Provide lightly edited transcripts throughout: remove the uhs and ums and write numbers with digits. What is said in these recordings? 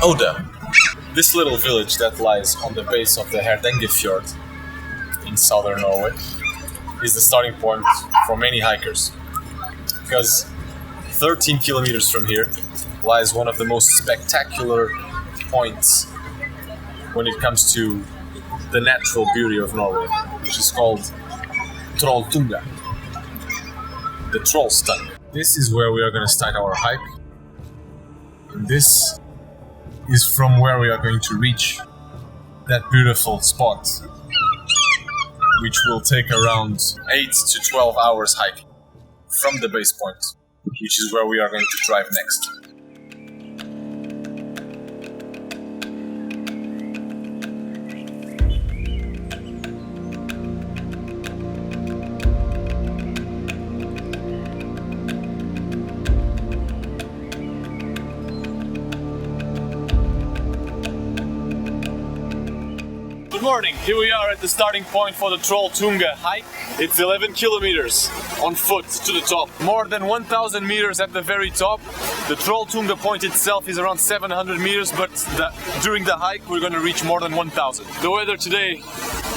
Odda. This little village that lies on the base of the Fjord in southern Norway is the starting point for many hikers, because 13 kilometers from here lies one of the most spectacular points when it comes to the natural beauty of Norway, which is called Trolltunga, the Trolltunga. This is where we are going to start our hike, and this is from where we are going to reach that beautiful spot, which will take around 8 to 12 hours hiking from the base point, which is where we are going to drive next. Good morning, here we are at the starting point for the Trolltunga hike. It's 11 kilometers on foot to the top, more than 1,000 meters at the very top. The Trolltunga point itself is around 700 meters, but during the hike we're going to reach more than 1,000. The weather today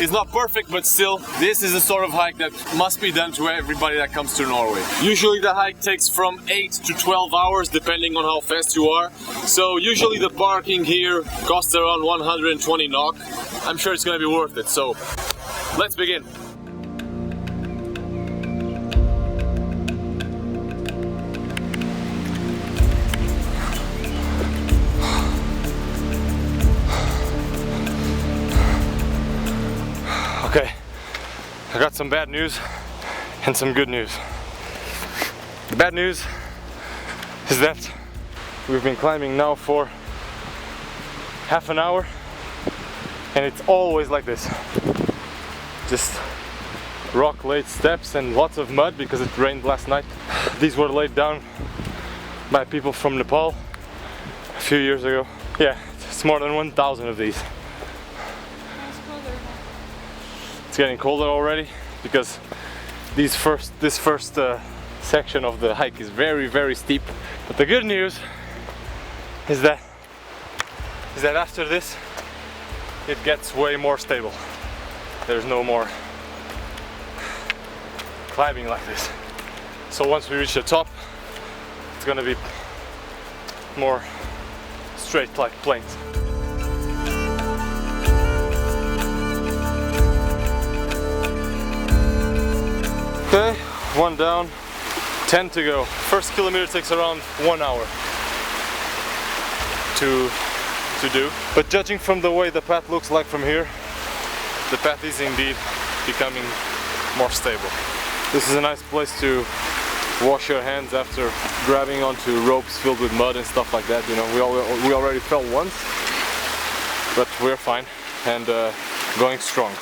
is not perfect, but still, this is the sort of hike that must be done to everybody that comes to Norway. Usually the hike takes from 8 to 12 hours, depending on how fast you are. So usually the parking here costs around 120 NOK. I'm sure it's going to be worth it, so let's begin. Okay, I got some bad news and some good news. The bad news is that we've been climbing now for half an hour, and it's always like this. Just rock-laid steps and lots of mud because it rained last night. These were laid down by people from Nepal a few years ago. Yeah, it's more than 1,000 of these. It's getting colder already because this first section of the hike is very steep. But the good news is that after this it gets way more stable. There's no more climbing like this. So once we reach the top, it's gonna be more straight like plains. Okay, 1 down, 10 to go. First kilometer takes around 1 hour to do. But judging from the way the path looks like from here, the path is indeed becoming more stable. This is a nice place to wash your hands after grabbing onto ropes filled with mud and stuff like that. You know, we already fell once, but we're fine and going strong.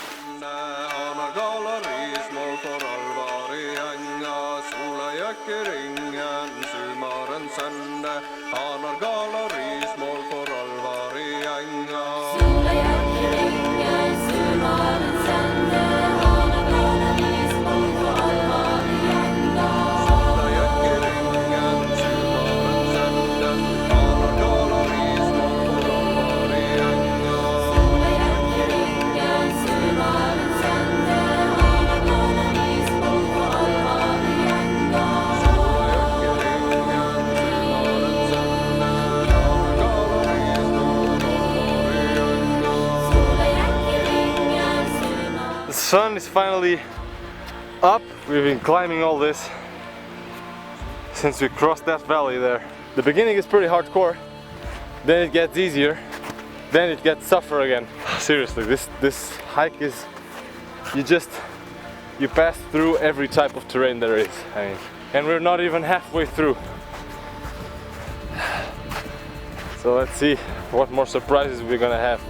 The sun is finally up. We've been climbing all this since we crossed that valley there. The beginning is pretty hardcore, then it gets easier, then it gets tougher again. Seriously, this hike is, you pass through every type of terrain there is. I mean, and we're not even halfway through. So let's see what more surprises we're gonna have.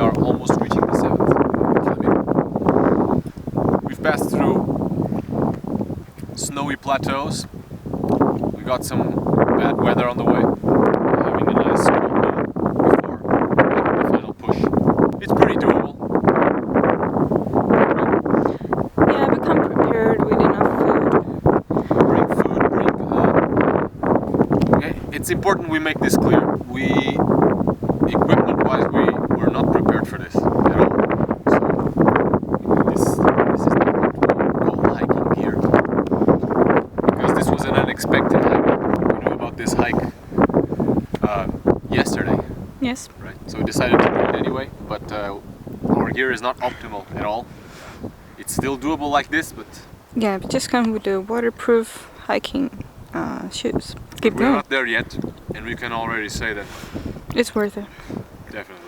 are almost reaching the 7th kilometer. We've passed through snowy plateaus. We got some bad weather on the way. Having a nice cold meal before making the final push. It's pretty doable. Yeah, we come prepared with enough food. Bring food, it's important we make this clear. Equipment-wise, we're not prepared for this at all. So this is not what we call hiking here. Because this was an unexpected hike. We knew about this hike yesterday. Yes. Right. So we decided to do it anyway, but our gear is not optimal at all. It's still doable like this, but Yeah, we just come with the waterproof hiking shoes. Keep we're going. not there yet, and we can already say that It's worth it. definitely.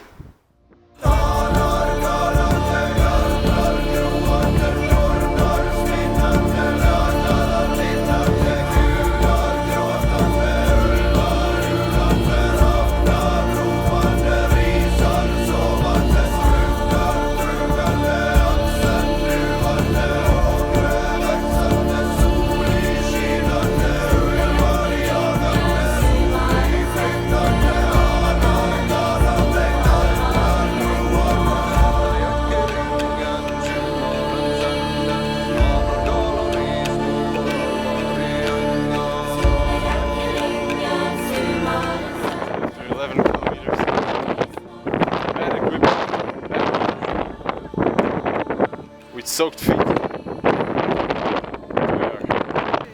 With soaked feet, we are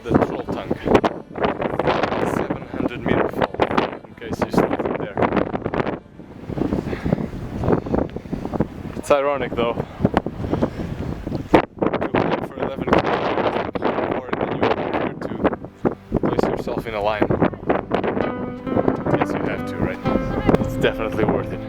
the Trolltunga, 700-meter fall, in case you still there. It's ironic though, to walk for 11 kilometers more than you come here to place yourself in a line. Yes, you have to, right? It's definitely worth it.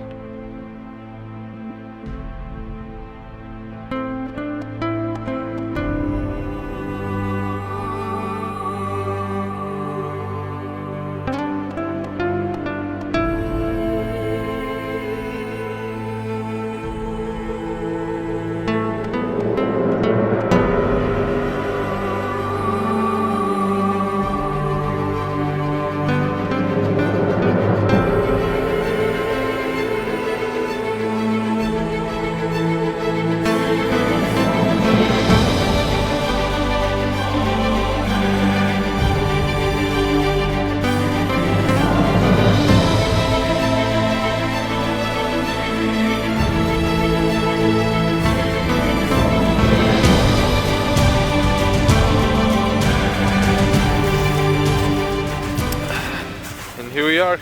Here we are,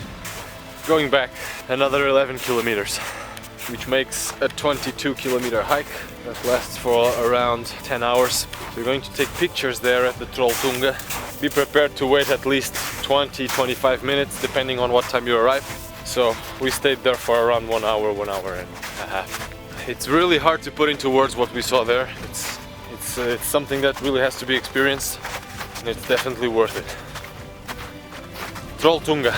going back another 11 kilometers, which makes a 22-kilometer hike that lasts for around 10 hours. So you're going to take pictures there at the Trolltunga. Be prepared to wait at least 20-25 minutes, depending on what time you arrive. So we stayed there for around 1 hour and a half. It's really hard to put into words what we saw there. It's something that really has to be experienced, and it's definitely worth it. Trolltunga.